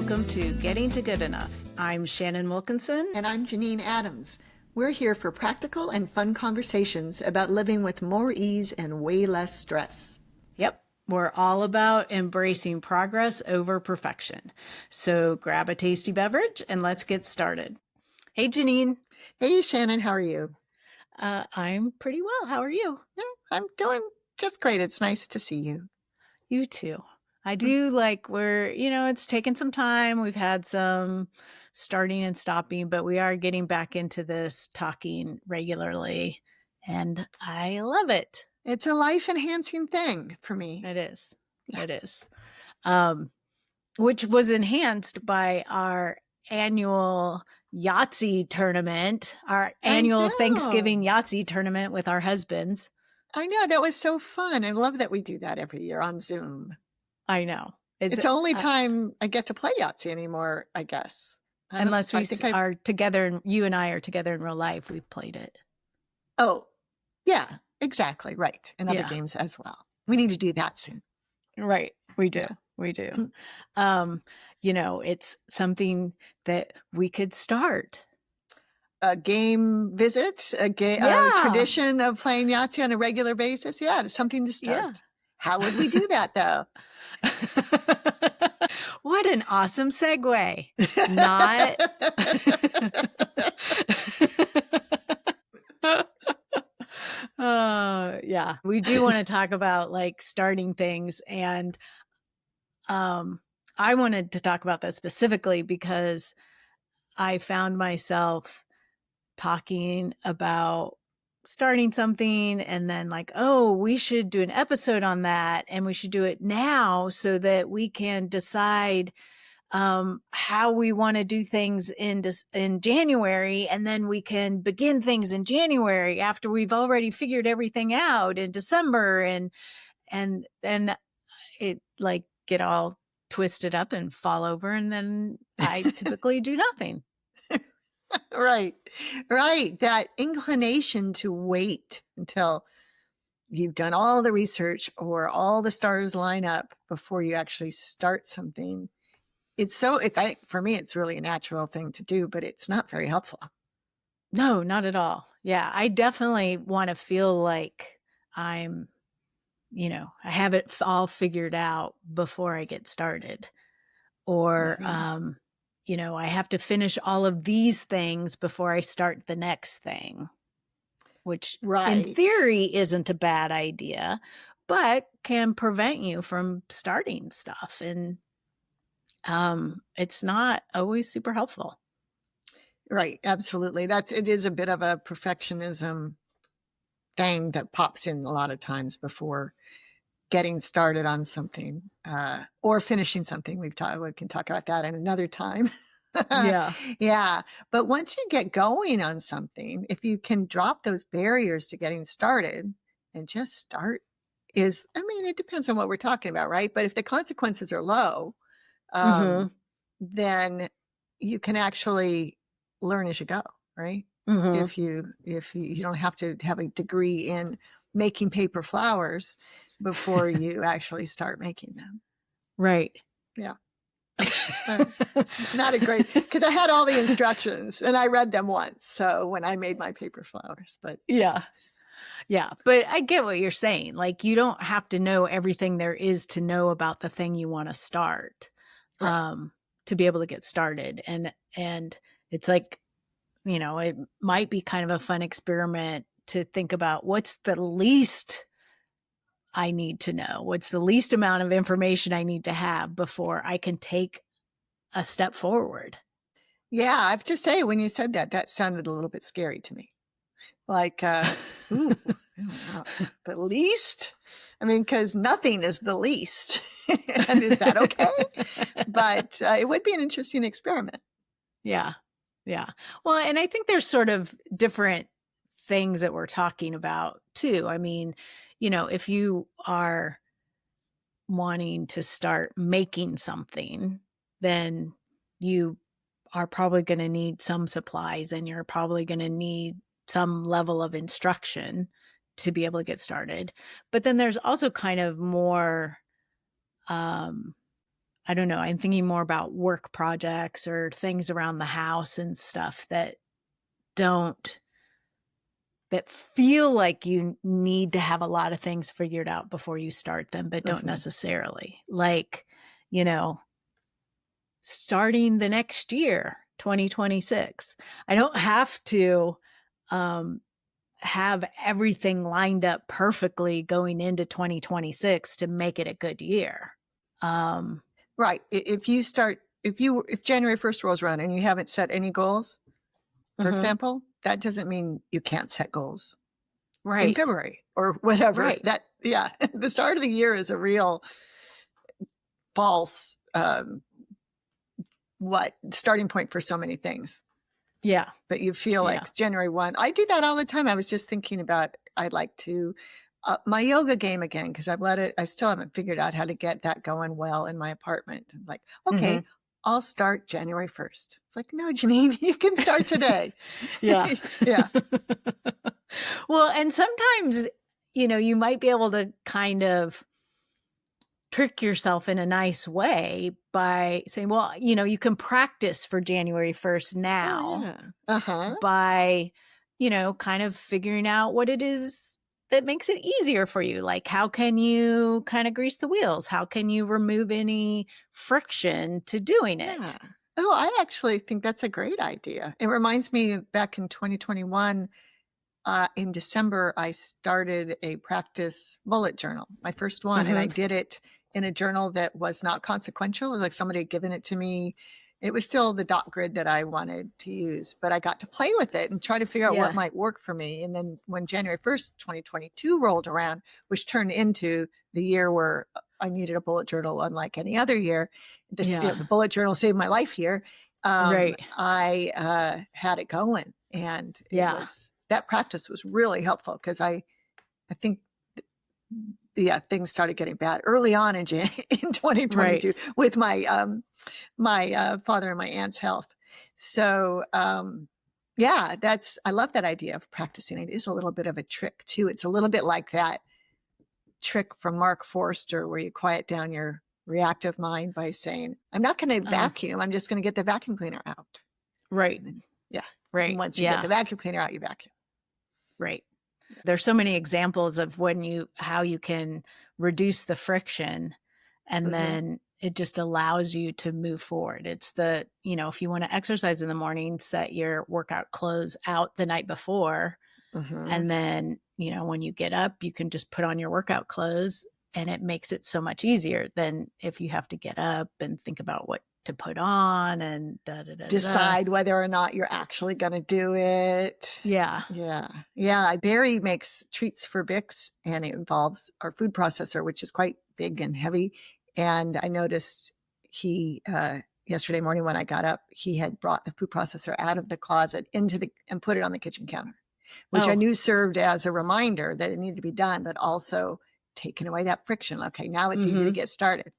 welcome to Getting to Good Enough. I'm Shannon Wilkinson. And I'm Janine Adams. We're here for practical and fun conversations about living with more ease and way less stress. Yep, we're all about embracing progress over perfection. So grab a tasty beverage and let's get started. Hey, Janine. Hey, Shannon, how are you? I'm pretty well. How are you? Yeah, I'm doing just great. It's nice to see you. You too. I do like it's taken some time. We've had some starting and stopping, but we are getting back into this talking regularly, and I love it. It's a life-enhancing thing for me. It is. Yeah. It is. Which was enhanced by our annual Yahtzee tournament, our annual Thanksgiving Yahtzee tournament with our husbands. I know. That was so fun. I love that we do that every year on Zoom. I know. It's the only time I get to play Yahtzee anymore, I guess. Unless we are together, and you and I are together in real life, we've played it. Oh, yeah, exactly. Right. And other games as well. We need to do that soon. Right. We do. Yeah. We do. It's something that we could start. A game visit, a tradition of playing Yahtzee on a regular basis. Yeah, it's something to start. Yeah. How would we do that, though? What an awesome segue. Not. Yeah, we do want to talk about like starting things. And I wanted to talk about that specifically because I found myself talking about starting something and then like, oh, we should do an episode on that and we should do it now so that we can decide how we want to do things in January, and then we can begin things in January after we've already figured everything out in December, and then it like get all twisted up and fall over, and then I typically do nothing. Right. That inclination to wait until you've done all the research or all the stars line up before you actually start something. For me, it's really a natural thing to do, but it's not very helpful. No, not at all. Yeah. I definitely want to feel like I'm, I have it all figured out before I get started, or, I have to finish all of these things before I start the next thing, which in theory isn't a bad idea, but can prevent you from starting stuff. And it's not always super helpful. Right. Absolutely. It is a bit of a perfectionism thing that pops in a lot of times before getting started on something or finishing something. We can talk about that in another time. Yeah. But once you get going on something, if you can drop those barriers to getting started and just start it depends on what we're talking about, right? But if the consequences are low, then you can actually learn as you go, right? If you don't have to have a degree in making paper flowers before you actually start making them. Right. Yeah. Not a great, because I had all the instructions and I read them once. So when I made my paper flowers, but yeah. But I get what you're saying. Like, you don't have to know everything there is to know about the thing you want to start, to be able to get started. And it's like, it might be kind of a fun experiment to think about what's the least I need to know, what's the least amount of information I need to have before I can take a step forward. Yeah, I have to say, when you said that sounded a little bit scary to me. Like, ooh, I don't know, the least? Because nothing is the least. And is that okay? But it would be an interesting experiment. Yeah. Well, and I think there's sort of different things that we're talking about too. If you are wanting to start making something, then you are probably going to need some supplies and you're probably going to need some level of instruction to be able to get started. But then there's also kind of more I don't know, I'm thinking more about work projects or things around the house and stuff that don't that feel like you need to have a lot of things figured out before you start them, but don't Mhm. necessarily. Like, you know, starting the next year, 2026. I don't have to um, have everything lined up perfectly going into 2026 to make it a good year. Um, Right. If January 1st rolls around and you haven't set any goals, for mhm. example, that doesn't mean you can't set goals in Right, February or whatever. right. Yeah, the start of the year is a real false, starting point for so many things. Yeah, But you feel yeah. like January 1. I do that all the time. I was just thinking about, I'd like to up my yoga game again because I still haven't figured out how to get that going well in my apartment. I'm like, okay, Mhm. I'll start January 1st. It's like, no, Janine, you can start today. Yeah. Yeah. Well, and sometimes, you might be able to kind of trick yourself in a nice way by saying, well, you can practice for January 1st Oh, now yeah. Uh-huh. by, kind of figuring out what it is that makes it easier for you. Like, how can you kind of grease the wheels? How can you remove any friction to doing Yeah. it? Oh, I actually think that's a great idea. It reminds me back in 2021, in December, I started a practice bullet journal, my first one, and I Hmm. did it in a journal that was not consequential. It was like somebody had given it to me. It was still the dot grid that I wanted to use, but I got to play with it and try to figure out what Yeah. might work for me. And then when January 1st, 2022 rolled around, which turned into the year where I needed a bullet journal unlike any other year, Yeah. the bullet journal saved my life here. Right. I had it going, and Yeah. that practice was really helpful because I think yeah, things started getting bad early on in in Right. 2022 with my father and my aunt's health. So yeah, I love that idea of practicing. It is a little bit of a trick too. It's a little bit like that trick from Mark Forster where you quiet down your reactive mind by saying, I'm not going to Uh, vacuum. I'm just going to get the vacuum cleaner out. right. And then, yeah. And Right. once you get Yeah. the vacuum cleaner out, you vacuum. Right. There's so many examples of how you can reduce the friction, and Mm-hmm. then it just allows you to move forward. It's if you want to exercise in the morning, set your workout clothes out the night before. Mm-hmm. And then, when you get up, you can just put on your workout clothes, and it makes it so much easier than if you have to get up and think about what to put on and da da da da da. Decide whether or not you're actually going to do it. Yeah. Yeah. Yeah. Barry makes treats for Bix and it involves our food processor, which is quite big and heavy. And I noticed yesterday morning when I got up, he had brought the food processor out of the closet and put it on the kitchen counter, which I Oh, knew served as a reminder that it needed to be done, but also taking away that friction. Okay. Now it's easy to mm-hmm. get started.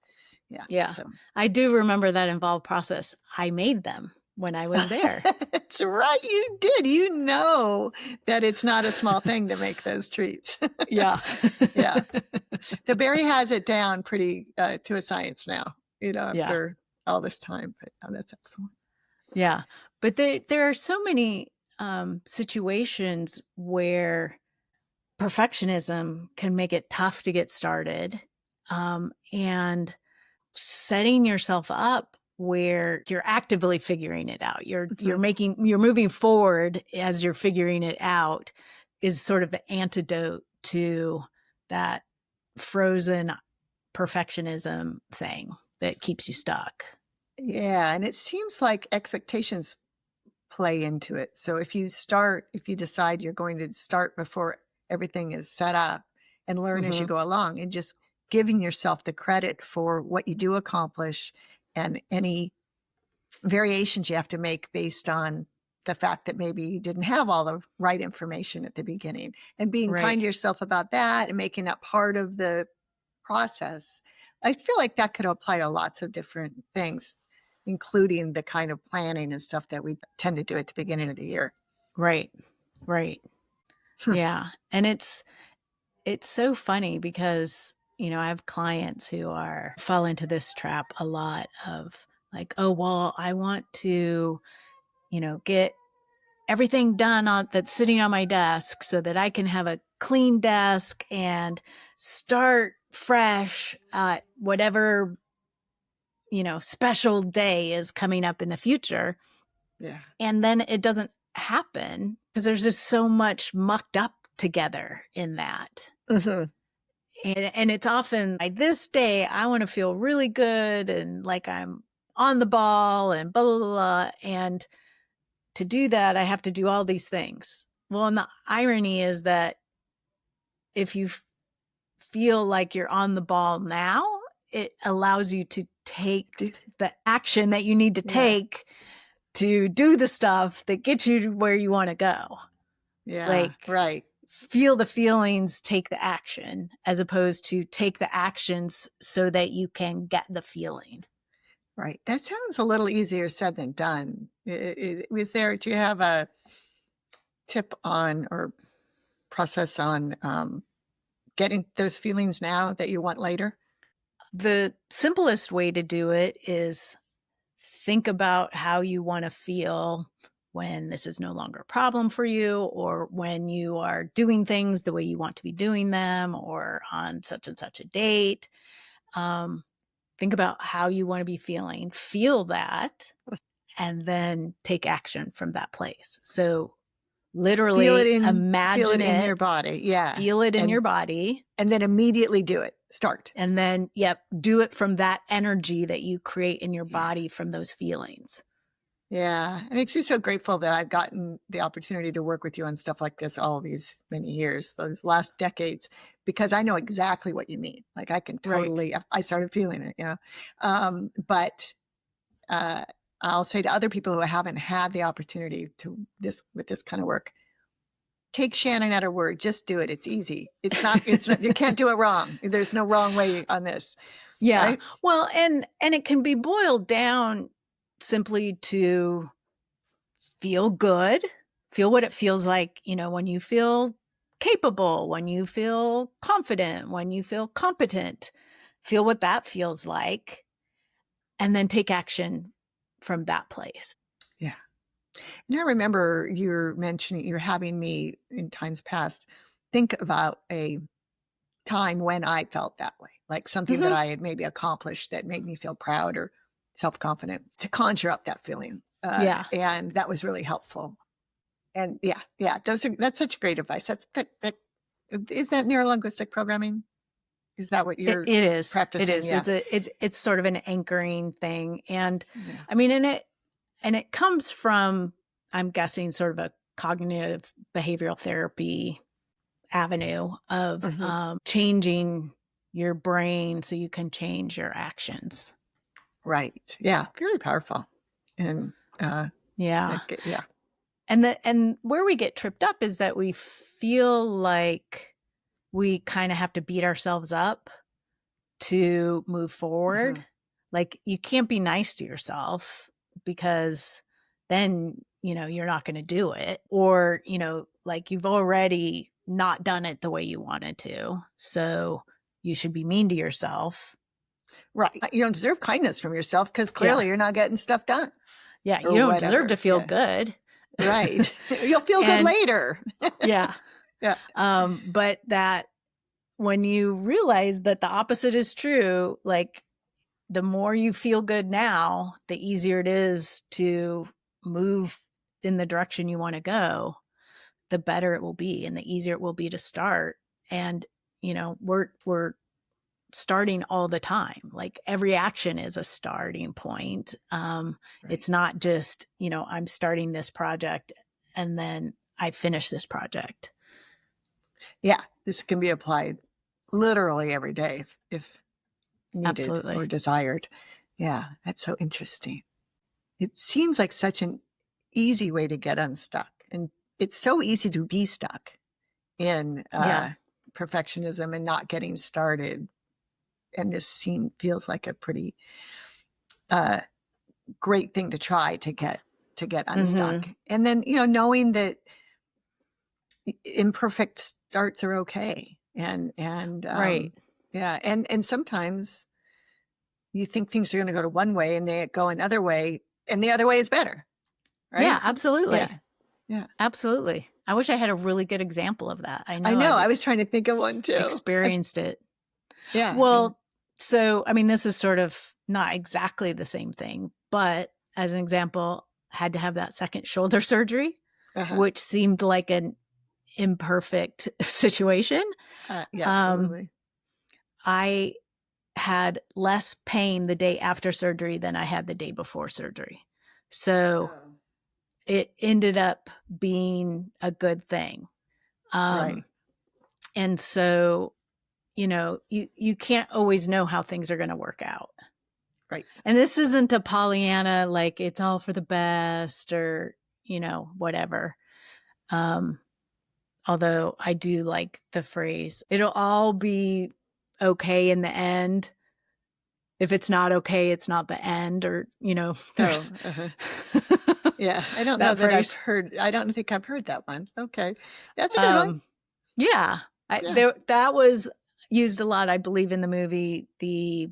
Yeah. Yeah. So I do remember that involved process. I made them when I was there. that's right. You did. You know that it's not a small thing to make those treats. Yeah. Yeah. The Barry has it down pretty to a science now, Yeah. after all this time. But that's excellent. Yeah. But there are so many situations where perfectionism can make it tough to get started. And setting yourself up where you're actively figuring it out. Mm-hmm. You're moving forward as you're figuring it out is sort of the antidote to that frozen perfectionism thing that keeps you stuck. Yeah. And it seems like expectations play into it. So if you decide you're going to start before everything is set up and learn as you Mhm. go along and just giving yourself the credit for what you do accomplish and any variations you have to make based on the fact that maybe you didn't have all the right information at the beginning and being kind Right. to yourself about that and making that part of the process. I feel like that could apply to lots of different things, including the kind of planning and stuff that we tend to do at the beginning of the year. Right. Right. Yeah. And it's so funny because I have clients who fall into this trap a lot of like, oh, well, I want to, get everything done that's sitting on my desk so that I can have a clean desk and start fresh at whatever, special day is coming up in the future. Yeah. And then it doesn't happen because there's just so much mucked up together in that. Mm-hmm. And it's often like this day, I want to feel really good and like I'm on the ball and blah, blah, blah. And to do that, I have to do all these things. Well, and the irony is that if you feel like you're on the ball now, it allows you to take the action that you need to take to do the stuff that gets you to where you want to go. Yeah. Like, Right. feel the feelings, take the action, as opposed to take the actions so that you can get the feeling. Right. That sounds a little easier said than done. Do you have a tip on or process on getting those feelings now that you want later? The simplest way to do it is think about how you want to feel when this is no longer a problem for you, or when you are doing things the way you want to be doing them, or on such and such a date. Think about how you want to be feeling, feel that, and then take action from that place. So literally Feel imagine it in it, your body. Yeah. feel it in your body. And then immediately do it. Start. And then, do it from that energy that you create in your body from those feelings. Yeah. It makes me so grateful that I've gotten the opportunity to work with you on stuff like this all these many years, those last decades, because I know exactly what you mean. Like I can totally, I started feeling it, but I'll say to other people who haven't had the opportunity with this kind of work, take Shannon at her word. Just do it. It's easy. It's not, you can't do it wrong. There's no wrong way on this. Yeah. Right? Well, and it can be boiled down simply to feel good, feel what it feels like, when you feel capable, when you feel confident, when you feel competent, feel what that feels like, and then take action from that place. Yeah. And I remember you're having me in times past think about a time when I felt that way, like something that I had maybe accomplished that made me feel proud or self-confident, to conjure up that feeling. And that was really helpful. And that's such great advice. Is that neuro-linguistic programming? Is that what you're it is practicing? It is. Yeah. It's sort of an anchoring thing. And I mean, and it comes from, I'm guessing, sort of a cognitive behavioral therapy avenue of changing your brain so you can change your actions. Right. Yeah. Very powerful. And yeah. Yeah. And where we get tripped up is that we feel like we kind of have to beat ourselves up to move forward. Like you can't be nice to yourself because then, you're not going to do it. Or, like you've already not done it the way you wanted to. So you should be mean to yourself. Right. You don't deserve kindness from yourself because clearly you're not getting stuff done. Yeah. You don't deserve to feel good. Right. You'll feel good later. Yeah. Yeah. But that when you realize that the opposite is true, like the more you feel good now, the easier it is to move in the direction you want to go, the better it will be and the easier it will be to start. And, we're starting all the time. Like every action is a starting point. It's not just, I'm starting this project and then I finish this project. Yeah. This can be applied literally every day if needed or desired. Yeah. That's so interesting. It seems like such an easy way to get unstuck. And it's so easy to be stuck in perfectionism and not getting started. And this feels like a pretty great thing to try to get unstuck. And then, knowing that imperfect starts are okay. And right. Yeah. And sometimes you think things are going to go to one way and they go another way, and the other way is better. Yeah, Right. absolutely. Yeah. Yeah. Absolutely. I wish I had a really good example of that. I I know know. I've I was trying to think of one too. experienced it. Yeah. Well, so, I mean, this is sort of not exactly the same thing, but as an example, had to have that second shoulder surgery, Uh-huh. which seemed like an imperfect situation. Yeah, Um, absolutely. I had less pain the day after surgery than I had the day before surgery. So Oh. it ended up being a good thing. Right. And so, you can't always know how things are going to work out. Right. And this isn't a Pollyanna, like it's all for the best or, whatever. Um, although I do like the phrase, it'll all be okay in the end. If it's not okay, it's not the end, or, there's Oh, uh-huh. Yeah. I don't know that that phrase. I don't think I've heard that one. Okay. That's a good one. Um, yeah, Yeah. that was used a lot, I believe, in the movie, the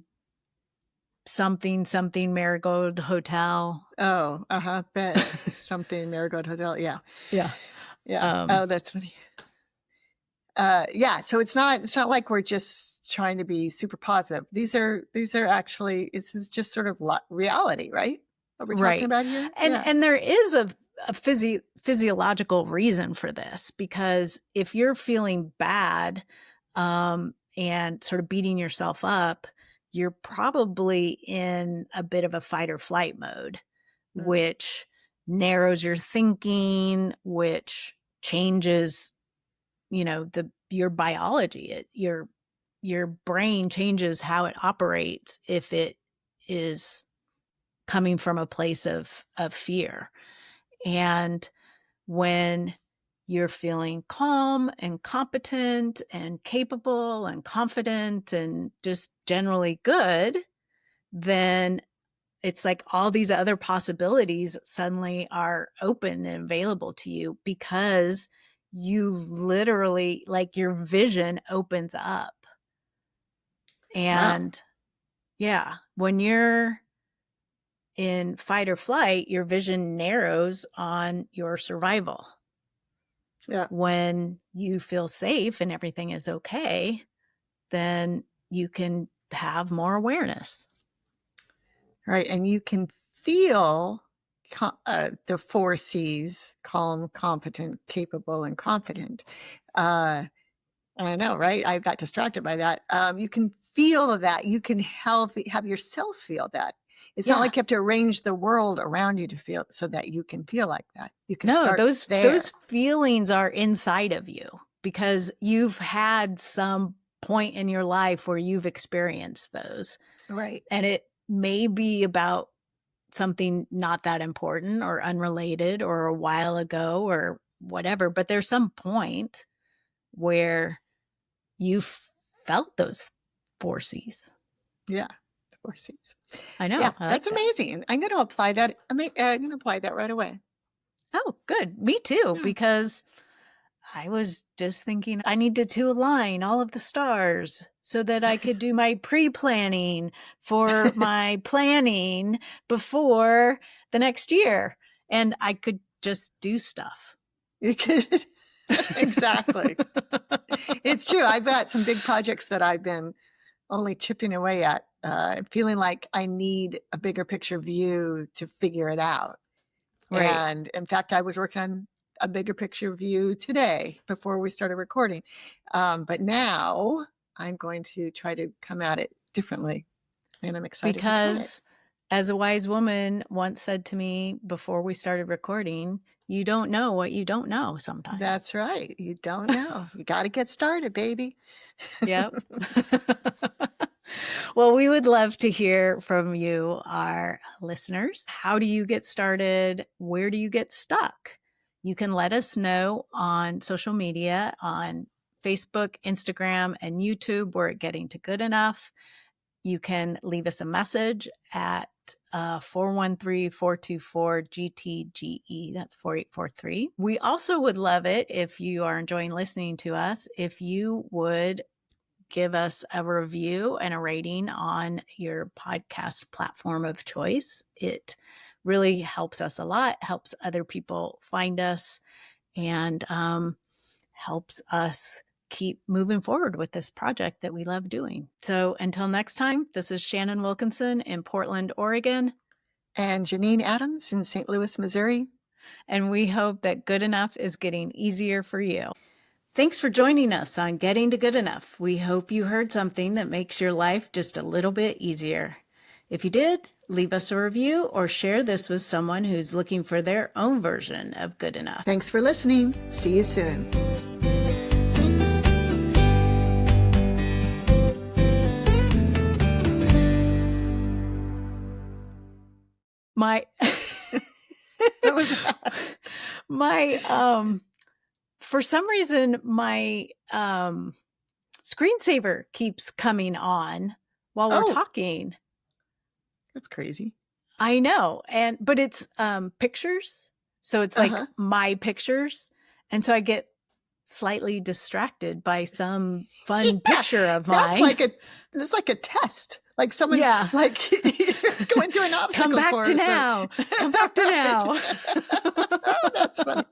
something, something Marigold Hotel. Oh, uh-huh. Bet something Marigold Hotel. Yeah. Yeah. Yeah. Oh, that's funny. Yeah. So it's not like we're just trying to be super positive. These are actually, this is just sort of reality, right? What we're talking Right. about here. And Yeah. and there is a physiological reason for this, because if you're feeling bad, and sort of beating yourself up, you're probably in a bit of a fight or flight mode, Mm. which narrows your thinking, which changes, your biology. Your brain changes how it operates if it is coming from a place of fear. And when you're feeling calm and competent and capable and confident and just generally good, then it's like all these other possibilities suddenly are open and available to you, because you literally, like, your vision opens up. Wow. And yeah, when you're in fight or flight, your vision narrows on your survival. Yeah. When you feel safe and everything is okay, then you can have more awareness. Right. And you can feel the 4 C's: calm, competent, capable, and confident. I know, right? I got distracted by that. You can feel that. You can have yourself feel that. It's not Yeah. like you have to arrange the world around you to feel so that you can feel like that. You can No, start those there. feelings are inside of you because you've had some point in your life where you've experienced those. Right. And it may be about something not that important or unrelated or a while ago or whatever, but there's some point where you felt those 4 C's. Yeah. The 4 C's. I know. Yeah. I like That's that. amazing. I'm going to apply that. I'm going to apply that right away. Oh, good. Me too, Yeah. because I was just thinking I needed to align all of the stars so that I could do my pre-planning for my planning before the next year. And I could just do stuff. You could. Exactly. It's true. I've got some big projects that I've been only chipping away at, feeling like I need a bigger picture view to figure it out. Right. And in fact, I was working on a bigger picture view today before we started recording. But now I'm going to try to come at it differently. And I'm excited to try it. Because as a wise woman once said to me before we started recording, you don't know what you don't know sometimes. That's right. You don't know. You got to get started, baby. Yep. Well, we would love to hear from you, our listeners. How do you get started? Where do you get stuck? You can let us know on social media, on Facebook, Instagram, and YouTube. We're getting to good enough. You can leave us a message at 413-424-GTGE. That's 4843. We also would love it if you are enjoying listening to us, if you would give us a review and a rating on your podcast platform of choice. It really helps us a lot, helps other people find us, and helps us keep moving forward with this project that we love doing. So until next time, this is Shannon Wilkinson in Portland, Oregon. And Janine Adams in St. Louis, Missouri. And we hope that good enough is getting easier for you. Thanks for joining us on Getting to Good Enough. We hope you heard something that makes your life just a little bit easier. If you did, leave us a review or share this with someone who's looking for their own version of good enough. Thanks for listening. See you soon. For some reason, my screensaver keeps coming on while we're talking. That's crazy. I know. But it's pictures. So it's like my pictures. And so I get slightly distracted by some fun picture of mine. It's like a test. Like someone's like going through an obstacle Come back course. To now. Come back to now. Oh, that's funny.